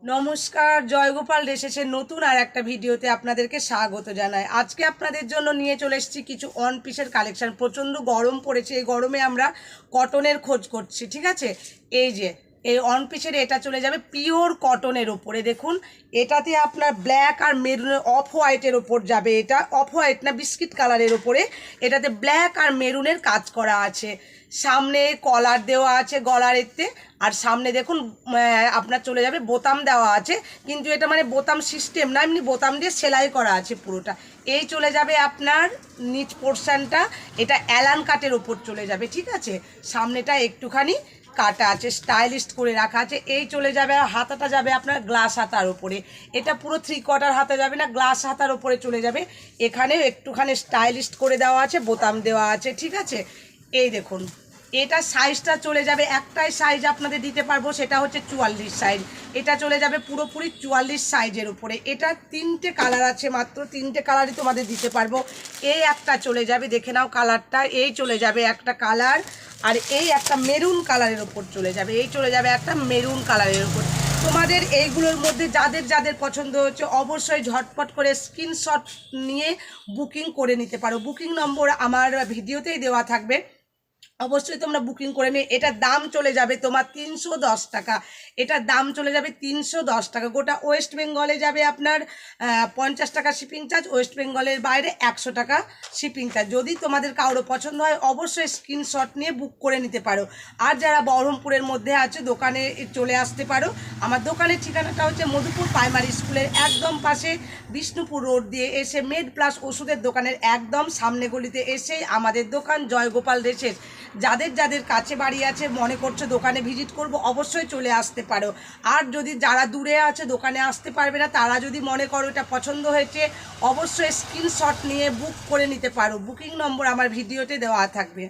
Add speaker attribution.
Speaker 1: নমস্কার, জয়গোপাল রেসেসের নতুন আর একটা ভিডিওতে আপনাদেরকে স্বাগত জানাই। আজকে আপনাদের জন্য নিয়ে চলে এসেছি কিছু ওয়ান পিসের কালেকশন। প্রচণ্ড গরম পড়েছে, এই গরমে আমরা কটনের খোঁজ করছি, ঠিক আছে। এই যে এই ওয়ান পিসের এটা চলে যাবে পিওর কটনের ওপরে। দেখুন, এটাতে আপনার ব্ল্যাক আর মেরুনের অফ হোয়াইটের ওপর যাবে। এটা অফ হোয়াইট না, বিস্কিট কালারের ওপরে এটাতে ব্ল্যাক আর মেরুনের কাজ করা আছে। সামনে কলার দেওয়া আছে গলার এতে, আর সামনে দেখুন আপনার চলে যাবে বোতাম দেওয়া আছে, কিন্তু এটা মানে বোতাম সিস্টেম না, এমনি বোতাম দিয়ে সেলাই করা আছে পুরোটা। এই চলে যাবে আপনার নিচ পোর্শনটা, এটা অ্যালান কাটের ওপর চলে যাবে, ঠিক আছে। সামনেটা একটুখানি কাটা আছে, স্টাইলিস্ট করে রাখা আছে। এই চলে যাবে, হাতাটা যাবে আপনার গ্লাস হাতার ওপরে। এটা পুরো 3/4 হাতা যাবে না, গ্লাস হাতার ওপরে চলে যাবে। এখানেও একটুখানি স্টাইলিস্ট করে দেওয়া আছে, বোতাম দেওয়া আছে, ঠিক আছে। এই দেখুন, এটা সাইজটা চলে যাবে, একটাই সাইজ আপনাদের দিতে পারবো, সেটা হচ্ছে 44 সাইজ। এটা চলে যাবে পুরোপুরি 44 সাইজের উপরে। এটা 3টে কালার আছে, মাত্র 3টে কালারই তোমাদের দিতে পারবো। এই একটা চলে যাবে, দেখে নাও কালারটা। এই চলে যাবে একটা কালার, আর এই একটা মেরুন কালারের ওপর চলে যাবে। এই চলে যাবে একটা মেরুন কালারের ওপর। তোমাদের এইগুলোর মধ্যে যাদের যাদের পছন্দ হচ্ছে অবশ্যই ঝটপট করে স্ক্রিনশট নিয়ে বুকিং করে নিতে পারো। বুকিং নম্বর আমার ভিডিওতেই দেওয়া থাকবে, অবশ্যই তোমরা বুকিং করে নিয়ে। এটার দাম চলে যাবে তোমার 310 টাকা। এটার দাম চলে যাবে 310 টাকা। গোটা ওয়েস্ট বেঙ্গলে যাবে আপনার 50 টাকা শিপিং চার্জ, ওয়েস্ট বেঙ্গলের বাইরে 100 টাকা শিপিং চার্জ। যদি তোমাদের কারো পছন্দ হয় অবশ্যই স্ক্রিনশট নিয়ে বুক করে নিতে পারো। আর যারা বহরমপুরের মধ্যে আছে দোকানে চলে আসতে পারো। আমার দোকানের ঠিকানাটা হচ্ছে মধুপুর প্রাইমারি স্কুলের একদম পাশে, বিষ্ণুপুর রোড দিয়ে এসে মেড প্লাস ওষুধের দোকানের একদম সামনে গলিতে এসেই আমাদের দোকান জয়গোপাল রেসেস। যাদের যাদের কাছে বাড়ি আছে, মনে করছো দোকানে ভিজিট করব, অবশ্যই চলে আসতে পারো। আর যদি যারা দূরে আছে দোকানে আসতে পারবে না, তারা যদি মনে করো এটা পছন্দ হয়েছে, অবশ্যই স্ক্রিনশট নিয়ে বুক করে নিতে পারো। বুকিং নম্বর আমার ভিডিওতে দেওয়া থাকবে।